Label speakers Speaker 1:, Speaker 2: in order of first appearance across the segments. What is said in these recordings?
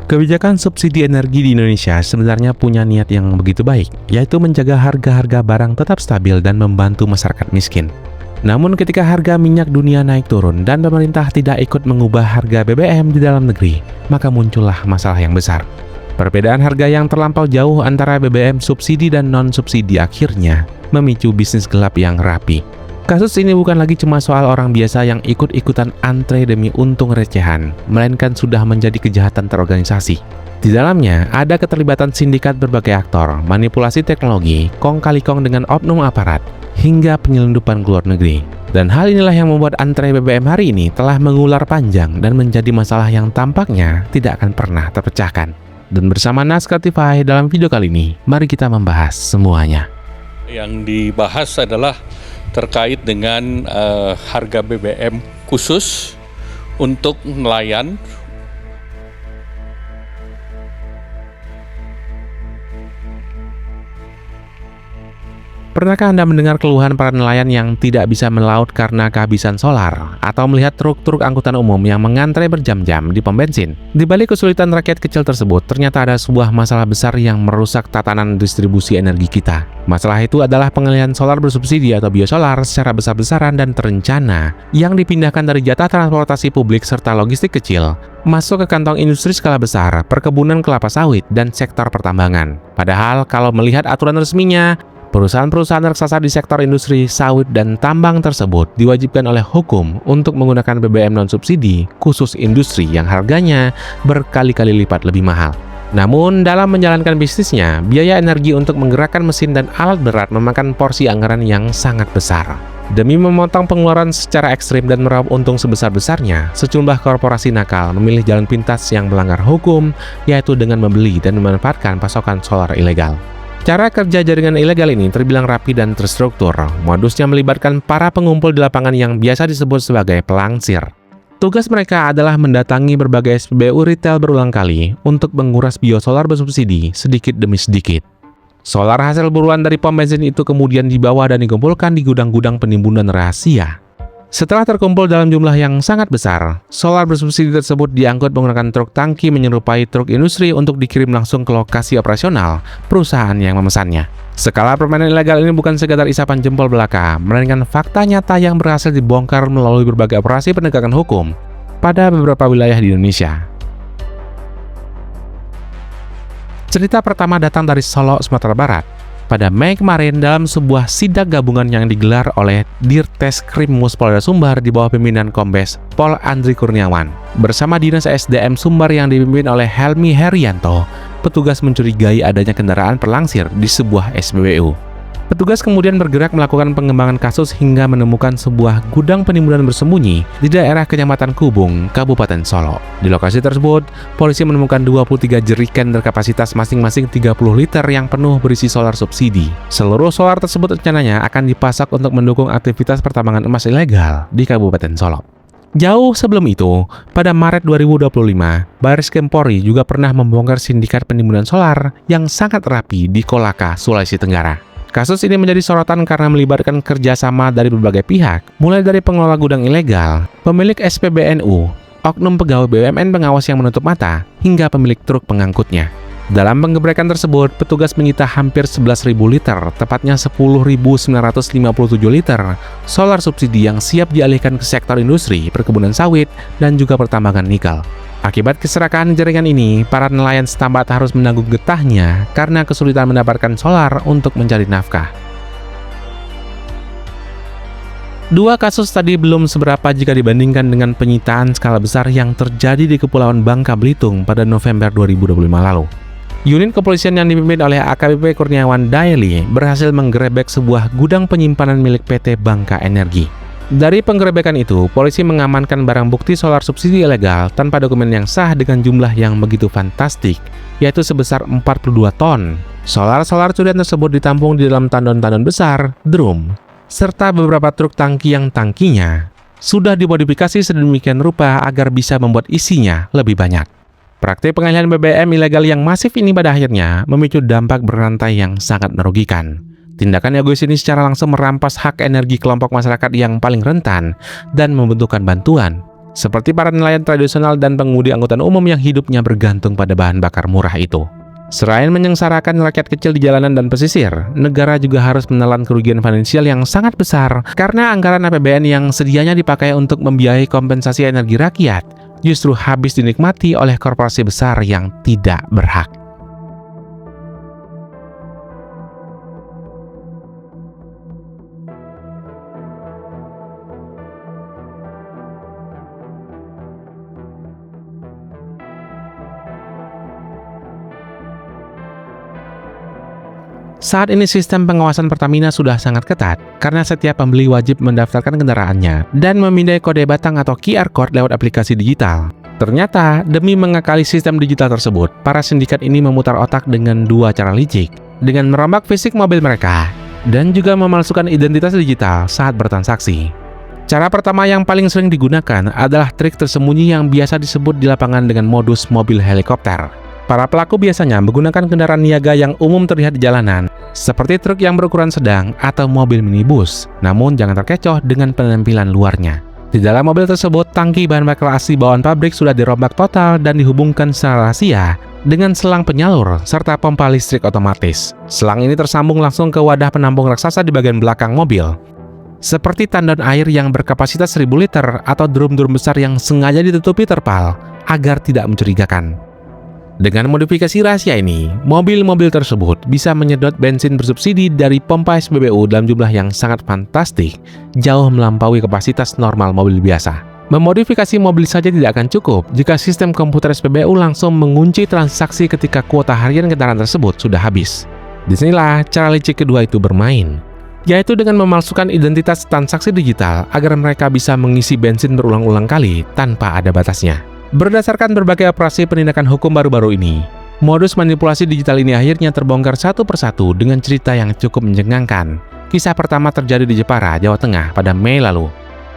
Speaker 1: Kebijakan subsidi energi di Indonesia sebenarnya punya niat yang begitu baik, yaitu menjaga harga-harga barang tetap stabil dan membantu masyarakat miskin. Namun ketika harga minyak dunia naik turun dan pemerintah tidak ikut mengubah harga BBM di dalam negeri, maka muncullah masalah yang besar. Perbedaan harga yang terlampau jauh antara BBM subsidi dan non-subsidi akhirnya memicu bisnis gelap yang rapi. Kasus ini bukan lagi cuma soal orang biasa yang ikut-ikutan antre demi untung recehan, melainkan sudah menjadi kejahatan terorganisasi. Di dalamnya ada keterlibatan sindikat berbagai aktor, manipulasi teknologi, kong kali kong dengan oknum aparat, hingga penyelundupan ke luar negeri. Dan hal inilah yang membuat antre BBM hari ini telah mengular panjang dan menjadi masalah yang tampaknya tidak akan pernah terpecahkan. Dan bersama Naskatify dalam video kali ini, mari kita membahas semuanya.
Speaker 2: Yang dibahas adalah terkait dengan harga BBM khusus untuk nelayan.
Speaker 1: Pernahkah Anda mendengar keluhan para nelayan yang tidak bisa melaut karena kehabisan solar? Atau melihat truk-truk angkutan umum yang mengantre berjam-jam di pom bensin? Di balik kesulitan rakyat kecil tersebut, ternyata ada sebuah masalah besar yang merusak tatanan distribusi energi kita. Masalah itu adalah pengalihan solar bersubsidi atau biosolar secara besar-besaran dan terencana yang dipindahkan dari jatah transportasi publik serta logistik kecil masuk ke kantong industri skala besar, perkebunan kelapa sawit, dan sektor pertambangan. Padahal kalau melihat aturan resminya, perusahaan-perusahaan raksasa di sektor industri, sawit, dan tambang tersebut diwajibkan oleh hukum untuk menggunakan BBM non-subsidi khusus industri yang harganya berkali-kali lipat lebih mahal. Namun, dalam menjalankan bisnisnya, biaya energi untuk menggerakkan mesin dan alat berat memakan porsi anggaran yang sangat besar. Demi memotong pengeluaran secara ekstrim dan meraup untung sebesar-besarnya, sejumlah korporasi nakal memilih jalan pintas yang melanggar hukum, yaitu dengan membeli dan memanfaatkan pasokan solar ilegal. Cara kerja jaringan ilegal ini terbilang rapi dan terstruktur. Modusnya melibatkan para pengumpul di lapangan yang biasa disebut sebagai pelangsir. Tugas mereka adalah mendatangi berbagai SPBU retail berulang kali untuk menguras biosolar bersubsidi sedikit demi sedikit. Solar hasil buruan dari pom bensin itu kemudian dibawa dan dikumpulkan di gudang-gudang penimbunan rahasia. Setelah terkumpul dalam jumlah yang sangat besar, solar bersubsidi tersebut diangkut menggunakan truk tangki menyerupai truk industri untuk dikirim langsung ke lokasi operasional perusahaan yang memesannya. Skala permainan ilegal ini bukan sekadar isapan jempol belaka, melainkan fakta nyata yang berhasil dibongkar melalui berbagai operasi penegakan hukum pada beberapa wilayah di Indonesia. Cerita pertama datang dari Solo, Sumatera Barat. Pada Mei kemarin, dalam sebuah sidak gabungan yang digelar oleh Dirteskrimmus Polda Sumbar di bawah pimpinan Kombes Pol Andri Kurniawan bersama Dinas SDM Sumbar yang dipimpin oleh Helmi Herianto, petugas mencurigai adanya kendaraan pelangsir di sebuah SPBU. Petugas kemudian bergerak melakukan pengembangan kasus hingga menemukan sebuah gudang penimbunan bersembunyi di daerah Kecamatan Kubung, Kabupaten Solo. Di lokasi tersebut, polisi menemukan 23 jeriken berkapasitas masing-masing 30 liter yang penuh berisi solar subsidi. Seluruh solar tersebut rencananya akan dipasak untuk mendukung aktivitas pertambangan emas ilegal di Kabupaten Solo. Jauh sebelum itu, pada Maret 2025, Bariskem Polri juga pernah membongkar sindikat penimbunan solar yang sangat rapi di Kolaka, Sulawesi Tenggara. Kasus ini menjadi sorotan karena melibatkan kerjasama dari berbagai pihak, mulai dari pengelola gudang ilegal, pemilik SPBNU, oknum pegawai BUMN pengawas yang menutup mata, hingga pemilik truk pengangkutnya. Dalam penggebrekan tersebut, petugas menyita hampir 11.000 liter, tepatnya 10.957 liter, solar subsidi yang siap dialihkan ke sektor industri, perkebunan sawit, dan juga pertambangan nikel. Akibat keserakahan jaringan ini, para nelayan setempat harus menanggung getahnya karena kesulitan mendapatkan solar untuk mencari nafkah. Dua kasus tadi belum seberapa jika dibandingkan dengan penyitaan skala besar yang terjadi di Kepulauan Bangka Belitung pada November 2025 lalu. Unit kepolisian yang dipimpin oleh AKBP Kurniawan Daily berhasil menggerebek sebuah gudang penyimpanan milik PT Bangka Energi. Dari penggerebekan itu, polisi mengamankan barang bukti solar subsidi ilegal tanpa dokumen yang sah dengan jumlah yang begitu fantastik, yaitu sebesar 42 ton. Solar-solar curian tersebut ditampung di dalam tandon-tandon besar, drum, serta beberapa truk tangki yang tangkinya sudah dimodifikasi sedemikian rupa agar bisa membuat isinya lebih banyak. Praktik pengalihan BBM ilegal yang masif ini pada akhirnya memicu dampak berantai yang sangat merugikan. Tindakan egois ini secara langsung merampas hak energi kelompok masyarakat yang paling rentan dan membutuhkan bantuan, seperti para nelayan tradisional dan pengemudi angkutan umum yang hidupnya bergantung pada bahan bakar murah itu. Selain menyengsarakan rakyat kecil di jalanan dan pesisir, negara juga harus menelan kerugian finansial yang sangat besar karena anggaran APBN yang sedianya dipakai untuk membiayai kompensasi energi rakyat justru habis dinikmati oleh korporasi besar yang tidak berhak. Saat ini sistem pengawasan Pertamina sudah sangat ketat karena setiap pembeli wajib mendaftarkan kendaraannya dan memindai kode batang atau QR Code lewat aplikasi digital. Ternyata, demi mengakali sistem digital tersebut, para sindikat ini memutar otak dengan dua cara licik, dengan merombak fisik mobil mereka dan juga memalsukan identitas digital saat bertransaksi. Cara pertama yang paling sering digunakan adalah trik tersembunyi yang biasa disebut di lapangan dengan modus mobil helikopter. Para pelaku biasanya menggunakan kendaraan niaga yang umum terlihat di jalanan, seperti truk yang berukuran sedang atau mobil minibus, namun jangan terkecoh dengan penampilan luarnya. Di dalam mobil tersebut, tangki bahan bakar asli bawaan pabrik sudah dirombak total dan dihubungkan secara rahasia dengan selang penyalur serta pompa listrik otomatis. Selang ini tersambung langsung ke wadah penampung raksasa di bagian belakang mobil, seperti tandon air yang berkapasitas 1000 liter atau drum-drum besar yang sengaja ditutupi terpal agar tidak mencurigakan. Dengan modifikasi rahasia ini, mobil-mobil tersebut bisa menyedot bensin bersubsidi dari pompa SPBU dalam jumlah yang sangat fantastik, jauh melampaui kapasitas normal mobil biasa. Memodifikasi mobil saja tidak akan cukup jika sistem komputer SPBU langsung mengunci transaksi ketika kuota harian kendaraan tersebut sudah habis. Disinilah cara licik kedua itu bermain, yaitu dengan memalsukan identitas transaksi digital agar mereka bisa mengisi bensin berulang-ulang kali tanpa ada batasnya. Berdasarkan berbagai operasi penindakan hukum baru-baru ini, modus manipulasi digital ini akhirnya terbongkar satu persatu dengan cerita yang cukup mencengangkan. Kisah pertama terjadi di Jepara, Jawa Tengah pada Mei lalu.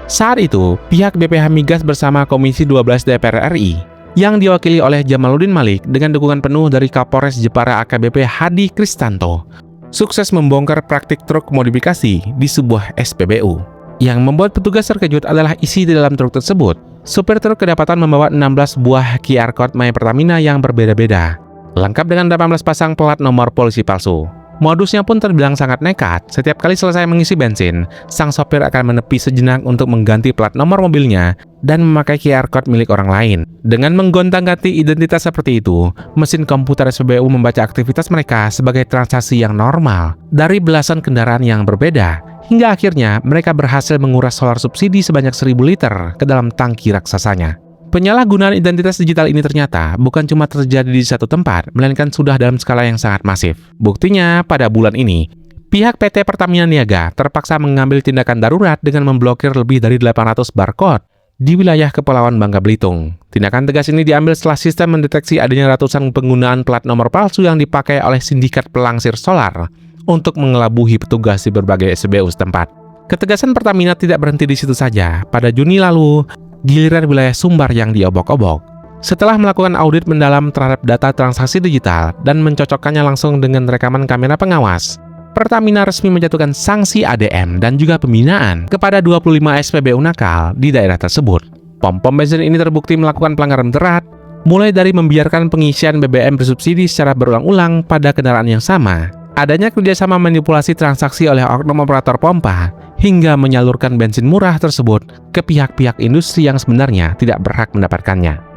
Speaker 1: Saat itu, pihak BPH Migas bersama Komisi 12 DPR RI yang diwakili oleh Jamaluddin Malik dengan dukungan penuh dari Kapolres Jepara AKBP Hadi Kristanto sukses membongkar praktik truk modifikasi di sebuah SPBU. Yang membuat petugas terkejut adalah isi di dalam truk tersebut. Supir truk kedapatan membawa 16 buah QR Code My Pertamina yang berbeda-beda, lengkap dengan 18 pasang plat nomor polisi palsu. Modusnya pun terbilang sangat nekat. Setiap kali selesai mengisi bensin, sang sopir akan menepi sejenak untuk mengganti plat nomor mobilnya dan memakai QR Code milik orang lain. Dengan menggonta-ganti identitas seperti itu, mesin komputer SPBU membaca aktivitas mereka sebagai transaksi yang normal dari belasan kendaraan yang berbeda. Hingga akhirnya mereka berhasil menguras solar subsidi sebanyak 1000 liter ke dalam tangki raksasanya. Penyalahgunaan identitas digital ini ternyata bukan cuma terjadi di satu tempat, melainkan sudah dalam skala yang sangat masif. Buktinya, pada bulan ini, pihak PT Pertamina Niaga terpaksa mengambil tindakan darurat dengan memblokir lebih dari 800 barcode di wilayah Kepulauan Bangka Belitung. Tindakan tegas ini diambil setelah sistem mendeteksi adanya ratusan penggunaan plat nomor palsu yang dipakai oleh sindikat pelangsir solar untuk mengelabuhi petugas di berbagai SPBU setempat. Ketegasan Pertamina tidak berhenti di situ saja. Pada Juni lalu, giliran wilayah Sumbar yang diobok-obok. Setelah melakukan audit mendalam terhadap data transaksi digital dan mencocokkannya langsung dengan rekaman kamera pengawas, Pertamina resmi menjatuhkan sanksi ADM dan juga pembinaan kepada 25 SPBU nakal di daerah tersebut. Pom-pom bensin ini terbukti melakukan pelanggaran berat, mulai dari membiarkan pengisian BBM bersubsidi secara berulang-ulang pada kendaraan yang sama, adanya kerjasama manipulasi transaksi oleh oknum operator pompa, hingga menyalurkan bensin murah tersebut ke pihak-pihak industri yang sebenarnya tidak berhak mendapatkannya.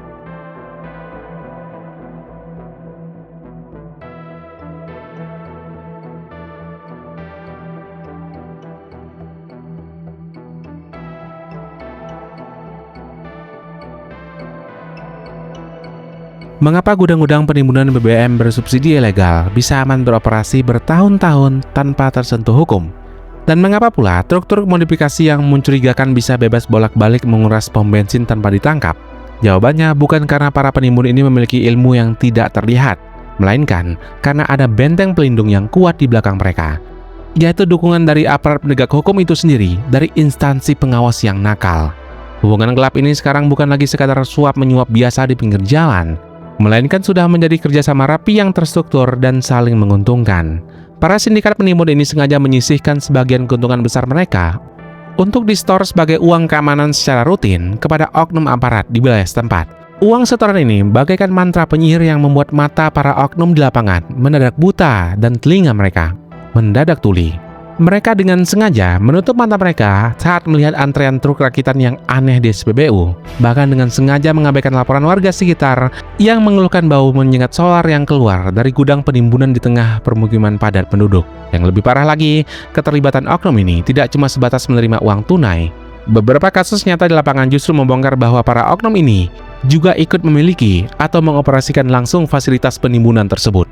Speaker 1: Mengapa gudang-gudang penimbunan BBM bersubsidi ilegal bisa aman beroperasi bertahun-tahun tanpa tersentuh hukum? Dan mengapa pula truk-truk modifikasi yang mencurigakan bisa bebas bolak-balik menguras pom bensin tanpa ditangkap? Jawabannya bukan karena para penimbun ini memiliki ilmu yang tidak terlihat, melainkan karena ada benteng pelindung yang kuat di belakang mereka, yaitu dukungan dari aparat penegak hukum itu sendiri dari instansi pengawas yang nakal. Hubungan gelap ini sekarang bukan lagi sekadar suap-menyuap biasa di pinggir jalan, melainkan sudah menjadi kerjasama rapi yang terstruktur dan saling menguntungkan. Para sindikat penimbun ini sengaja menyisihkan sebagian keuntungan besar mereka untuk disetor sebagai uang keamanan secara rutin kepada oknum aparat di wilayah setempat. Uang setoran ini bagaikan mantra penyihir yang membuat mata para oknum di lapangan mendadak buta dan telinga mereka mendadak tuli. Mereka dengan sengaja menutup mata mereka saat melihat antrean truk rakitan yang aneh di SPBU, bahkan dengan sengaja mengabaikan laporan warga sekitar yang mengeluhkan bau menyengat solar yang keluar dari gudang penimbunan di tengah permukiman padat penduduk. Yang lebih parah lagi, keterlibatan oknum ini tidak cuma sebatas menerima uang tunai. Beberapa kasus nyata di lapangan justru membongkar bahwa para oknum ini juga ikut memiliki atau mengoperasikan langsung fasilitas penimbunan tersebut.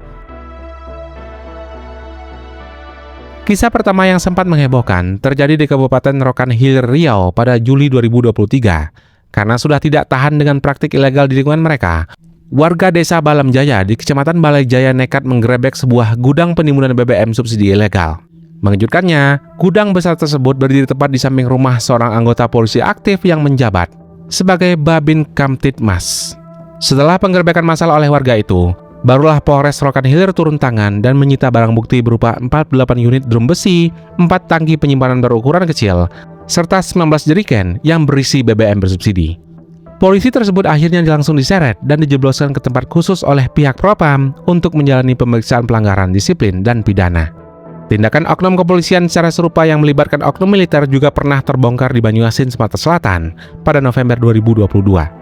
Speaker 1: Kisah pertama yang sempat menghebohkan terjadi di Kabupaten Rokan Hilir, Riau pada Juli 2023. Karena sudah tidak tahan dengan praktik ilegal di lingkungan mereka, warga desa Balam Jaya di Kecamatan Balai Jaya nekat menggerebek sebuah gudang penimbunan BBM subsidi ilegal. Mengejutkannya, gudang besar tersebut berdiri tepat di samping rumah seorang anggota polisi aktif yang menjabat sebagai Babin Kamtibmas. Setelah penggerebekan massal oleh warga itu, barulah Polres Rokan Hilir turun tangan dan menyita barang bukti berupa 48 unit drum besi, 4 tangki penyimpanan berukuran kecil, serta 19 jerigen yang berisi BBM bersubsidi. Polisi tersebut akhirnya langsung diseret dan dijebloskan ke tempat khusus oleh pihak Propam untuk menjalani pemeriksaan pelanggaran disiplin dan pidana. Tindakan oknum kepolisian secara serupa yang melibatkan oknum militer juga pernah terbongkar di Banyuasin, Sumatera Selatan pada November 2022.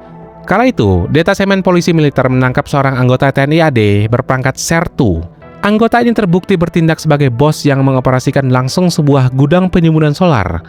Speaker 1: Kala itu, Detasemen Polisi Militer menangkap seorang anggota TNI AD berpangkat Sertu. Anggota ini terbukti bertindak sebagai bos yang mengoperasikan langsung sebuah gudang penimbunan solar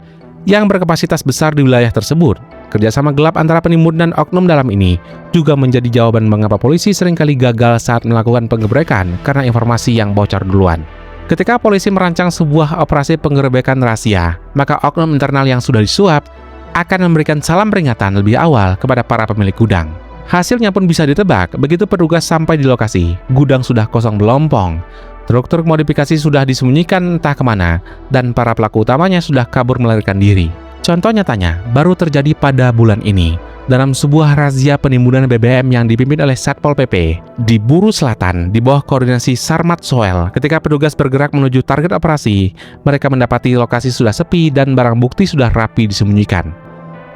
Speaker 1: yang berkapasitas besar di wilayah tersebut. Kerjasama gelap antara penimbun dan oknum dalam ini juga menjadi jawaban mengapa polisi seringkali gagal saat melakukan penggebrekan karena informasi yang bocor duluan. Ketika polisi merancang sebuah operasi penggerebekan rahasia, maka oknum internal yang sudah disuap akan memberikan salam peringatan lebih awal kepada para pemilik gudang. Hasilnya pun bisa ditebak, begitu petugas sampai di lokasi, gudang sudah kosong melompong, truk-truk modifikasi sudah disembunyikan entah kemana, dan para pelaku utamanya sudah kabur melarikan diri. Contoh nyatanya baru terjadi pada bulan ini, dalam sebuah razia penimbunan BBM yang dipimpin oleh Satpol PP di Buru Selatan di bawah koordinasi Sarmat Soel. Ketika petugas bergerak menuju target operasi, mereka mendapati lokasi sudah sepi dan barang bukti sudah rapi disembunyikan.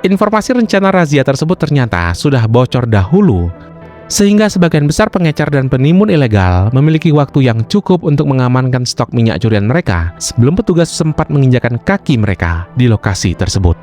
Speaker 1: Informasi rencana razia tersebut ternyata sudah bocor dahulu, sehingga sebagian besar pengecer dan penimbun ilegal memiliki waktu yang cukup untuk mengamankan stok minyak curian mereka sebelum petugas sempat menginjakan kaki mereka di lokasi tersebut.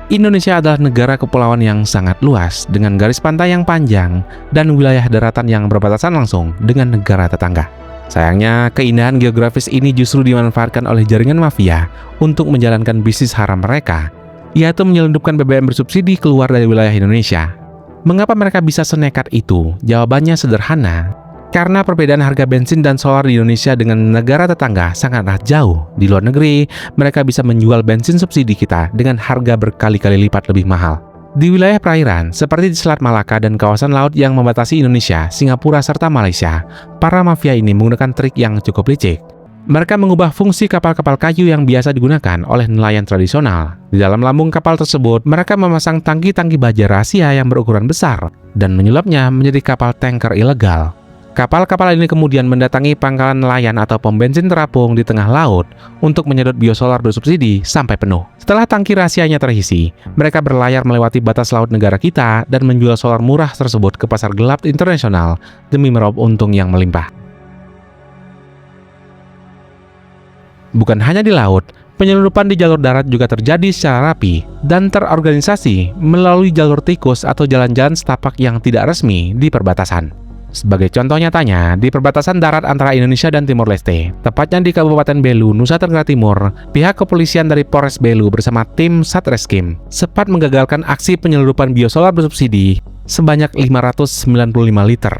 Speaker 1: Indonesia adalah negara kepulauan yang sangat luas dengan garis pantai yang panjang dan wilayah daratan yang berbatasan langsung dengan negara tetangga. Sayangnya, keindahan geografis ini justru dimanfaatkan oleh jaringan mafia untuk menjalankan bisnis haram mereka, yaitu menyelundupkan BBM bersubsidi keluar dari wilayah Indonesia. Mengapa mereka bisa senekat itu? Jawabannya sederhana. Karena perbedaan harga bensin dan solar di Indonesia dengan negara tetangga sangatlah jauh. Di luar negeri, mereka bisa menjual bensin subsidi kita dengan harga berkali-kali lipat lebih mahal. Di wilayah perairan, seperti di Selat Malaka dan kawasan laut yang membatasi Indonesia, Singapura, serta Malaysia, para mafia ini menggunakan trik yang cukup licik. Mereka mengubah fungsi kapal-kapal kayu yang biasa digunakan oleh nelayan tradisional. Di dalam lambung kapal tersebut, mereka memasang tangki-tangki baja rahasia yang berukuran besar dan menyulapnya menjadi kapal tanker ilegal. Kapal-kapal ini kemudian mendatangi pangkalan nelayan atau pom bensin terapung di tengah laut untuk menyedot biosolar bersubsidi sampai penuh. Setelah tangki rahasianya terisi, mereka berlayar melewati batas laut negara kita dan menjual solar murah tersebut ke pasar gelap internasional demi meraup untung yang melimpah. Bukan hanya di laut, penyelundupan di jalur darat juga terjadi secara rapi dan terorganisasi melalui jalur tikus atau jalan-jalan setapak yang tidak resmi di perbatasan. Sebagai contoh nyatanya, di perbatasan darat antara Indonesia dan Timor Leste, tepatnya di Kabupaten Belu, Nusa Tenggara Timur, pihak kepolisian dari Polres Belu bersama tim Satreskrim sempat menggagalkan aksi penyelundupan biosolar bersubsidi sebanyak 595 liter.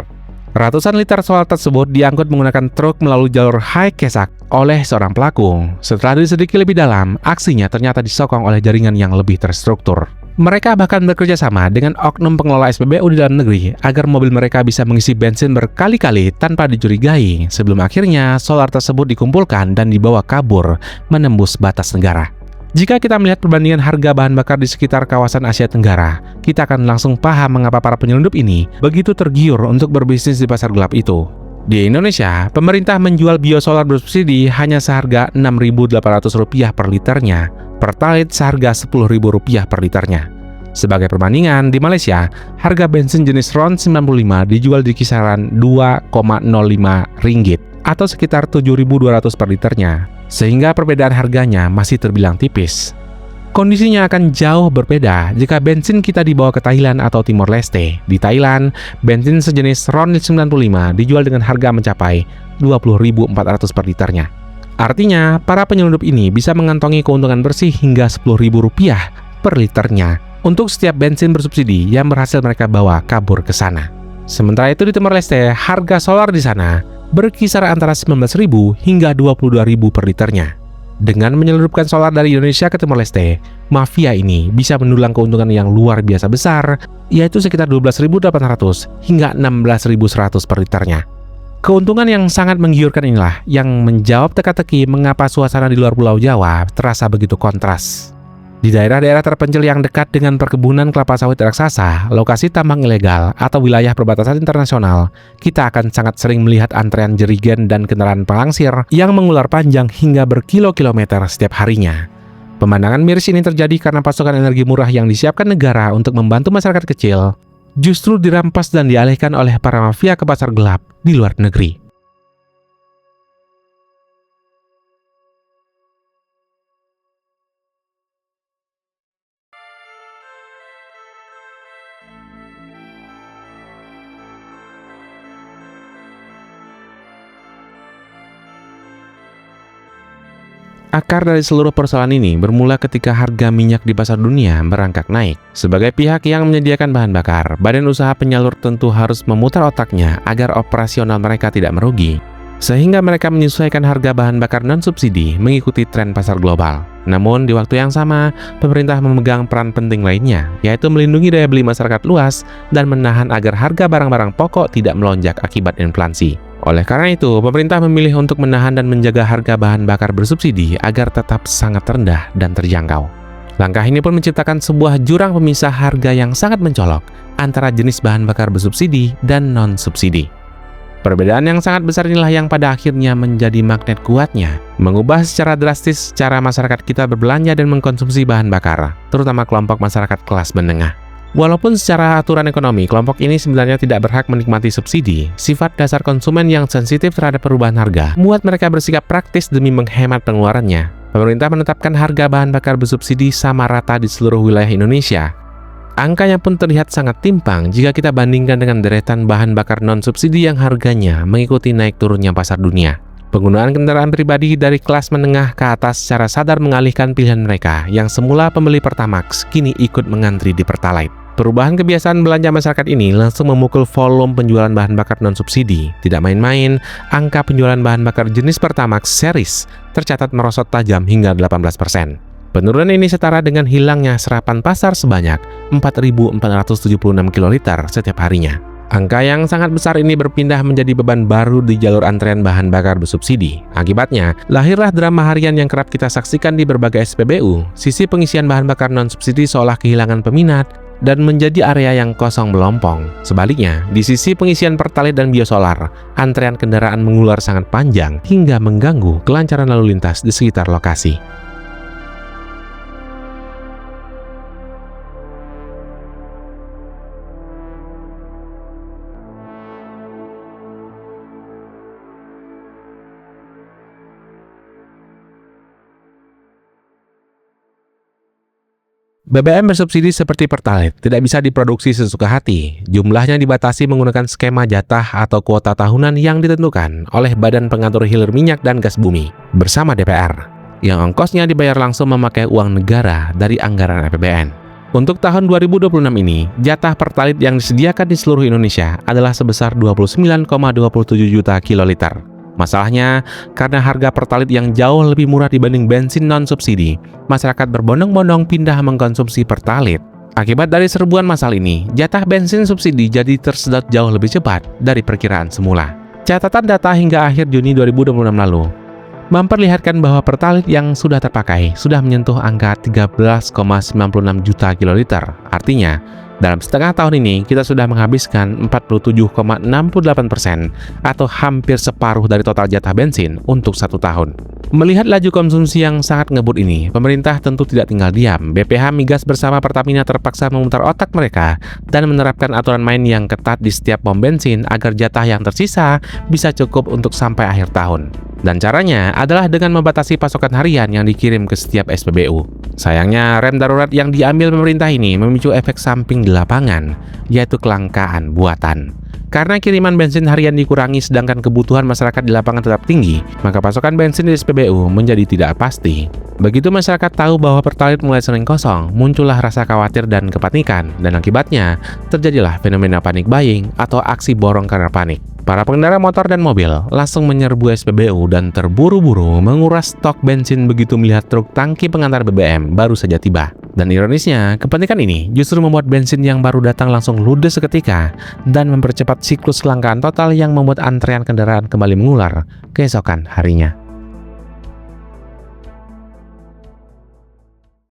Speaker 1: Ratusan liter solar tersebut diangkut menggunakan truk melalui jalur Hai Kesak oleh seorang pelaku. Setelah diselidiki lebih dalam, aksinya ternyata disokong oleh jaringan yang lebih terstruktur. Mereka bahkan bekerja sama dengan oknum pengelola SPBU di dalam negeri agar mobil mereka bisa mengisi bensin berkali-kali tanpa dicurigai sebelum akhirnya solar tersebut dikumpulkan dan dibawa kabur menembus batas negara. Jika kita melihat perbandingan harga bahan bakar di sekitar kawasan Asia Tenggara, kita akan langsung paham mengapa para penyelundup ini begitu tergiur untuk berbisnis di pasar gelap itu. Di Indonesia, pemerintah menjual biosolar bersubsidi hanya seharga Rp6.800 per liternya, Pertalite seharga Rp10.000 per liternya. Sebagai perbandingan, di Malaysia, harga bensin jenis RON 95 dijual di kisaran Rp2,05 atau sekitar Rp7.200 per liternya, sehingga perbedaan harganya masih terbilang tipis. Kondisinya akan jauh berbeda jika bensin kita dibawa ke Thailand atau Timor Leste. Di Thailand, bensin sejenis RON 95 dijual dengan harga mencapai Rp20.400 per liternya. Artinya, para penyelundup ini bisa mengantongi keuntungan bersih hingga Rp10.000 per liternya untuk setiap bensin bersubsidi yang berhasil mereka bawa kabur ke sana. Sementara itu di Timor Leste, harga solar di sana berkisar antara Rp19.000 hingga Rp22.000 per liternya. Dengan menyelundupkan solar dari Indonesia ke Timor Leste, mafia ini bisa mendulang keuntungan yang luar biasa besar, yaitu sekitar Rp12.800 hingga Rp16.100 per liternya. Keuntungan yang sangat menggiurkan inilah yang menjawab teka-teki mengapa suasana di luar Pulau Jawa terasa begitu kontras. Di daerah-daerah terpencil yang dekat dengan perkebunan kelapa sawit raksasa, lokasi tambang ilegal, atau wilayah perbatasan internasional, kita akan sangat sering melihat antrean jerigen dan kendaraan pelangsir yang mengular panjang hingga berkilo-kilometer setiap harinya. Pemandangan miris ini terjadi karena pasokan energi murah yang disiapkan negara untuk membantu masyarakat kecil justru dirampas dan dialihkan oleh para mafia ke pasar gelap di luar negeri. Akar dari seluruh persoalan ini bermula ketika harga minyak di pasar dunia merangkak naik. Sebagai pihak yang menyediakan bahan bakar, badan usaha penyalur tentu harus memutar otaknya agar operasional mereka tidak merugi. Sehingga mereka menyesuaikan harga bahan bakar non-subsidi mengikuti tren pasar global. Namun di waktu yang sama, pemerintah memegang peran penting lainnya, yaitu melindungi daya beli masyarakat luas dan menahan agar harga barang-barang pokok tidak melonjak akibat inflasi. Oleh karena itu, pemerintah memilih untuk menahan dan menjaga harga bahan bakar bersubsidi agar tetap sangat rendah dan terjangkau. Langkah ini pun menciptakan sebuah jurang pemisah harga yang sangat mencolok antara jenis bahan bakar bersubsidi dan non-subsidi. Perbedaan yang sangat besar inilah yang pada akhirnya menjadi magnet kuatnya, mengubah secara drastis cara masyarakat kita berbelanja dan mengkonsumsi bahan bakar, terutama kelompok masyarakat kelas menengah. Walaupun secara aturan ekonomi, kelompok ini sebenarnya tidak berhak menikmati subsidi, sifat dasar konsumen yang sensitif terhadap perubahan harga membuat mereka bersikap praktis demi menghemat pengeluarannya. Pemerintah menetapkan harga bahan bakar bersubsidi sama rata di seluruh wilayah Indonesia. Angkanya pun terlihat sangat timpang jika kita bandingkan dengan deretan bahan bakar non-subsidi yang harganya mengikuti naik turunnya pasar dunia. Penggunaan kendaraan pribadi dari kelas menengah ke atas secara sadar mengalihkan pilihan mereka yang semula pembeli Pertamax kini ikut mengantri di Pertalite. Perubahan kebiasaan belanja masyarakat ini langsung memukul volume penjualan bahan bakar non-subsidi. Tidak main-main, angka penjualan bahan bakar jenis Pertamax series tercatat merosot tajam hingga 18%. Penurunan ini setara dengan hilangnya serapan pasar sebanyak 4.476 kiloliter setiap harinya. Angka yang sangat besar ini berpindah menjadi beban baru di jalur antrean bahan bakar bersubsidi. Akibatnya, lahirlah drama harian yang kerap kita saksikan di berbagai SPBU. Sisi pengisian bahan bakar non-subsidi seolah kehilangan peminat dan menjadi area yang kosong melompong. Sebaliknya, di sisi pengisian Pertalite dan biosolar, antrean kendaraan mengular sangat panjang hingga mengganggu kelancaran lalu lintas di sekitar lokasi. BBM bersubsidi seperti Pertalite tidak bisa diproduksi sesuka hati. Jumlahnya dibatasi menggunakan skema jatah atau kuota tahunan yang ditentukan oleh Badan Pengatur Hilir Minyak dan Gas Bumi bersama DPR, yang ongkosnya dibayar langsung memakai uang negara dari anggaran APBN. Untuk tahun 2026 ini, jatah Pertalite yang disediakan di seluruh Indonesia adalah sebesar 29,27 juta kiloliter. Masalahnya, karena harga Pertalite yang jauh lebih murah dibanding bensin non-subsidi, masyarakat berbondong-bondong pindah mengkonsumsi Pertalite. Akibat dari serbuan masalah ini, jatah bensin subsidi jadi tersedot jauh lebih cepat dari perkiraan semula. Catatan data hingga akhir Juni 2026 lalu memperlihatkan bahwa Pertalite yang sudah terpakai sudah menyentuh angka 13,96 juta kiloliter. Artinya, dalam setengah tahun ini kita sudah menghabiskan 47,68% atau hampir separuh dari total jatah bensin untuk 1 tahun. Melihat laju konsumsi yang sangat ngebut ini, pemerintah tentu tidak tinggal diam. BPH Migas bersama Pertamina terpaksa memutar otak mereka dan menerapkan aturan main yang ketat di setiap pom bensin agar jatah yang tersisa bisa cukup untuk sampai akhir tahun. Dan caranya adalah dengan membatasi pasokan harian yang dikirim ke setiap SPBU. Sayangnya, rem darurat yang diambil pemerintah ini memicu efek samping di lapangan, yaitu kelangkaan buatan. Karena kiriman bensin harian dikurangi sedangkan kebutuhan masyarakat di lapangan tetap tinggi, maka pasokan bensin di SPBU menjadi tidak pasti. Begitu masyarakat tahu bahwa Pertalite mulai sering kosong, muncullah rasa khawatir dan kepanikan, dan akibatnya terjadilah fenomena panic buying atau aksi borong karena panik. Para pengendara motor dan mobil langsung menyerbu SPBU dan terburu-buru menguras stok bensin begitu melihat truk tangki pengantar BBM baru saja tiba. Dan ironisnya, kepanikan ini justru membuat bensin yang baru datang langsung ludes seketika dan mempercepat siklus kelangkaan total yang membuat antrean kendaraan kembali mengular keesokan harinya.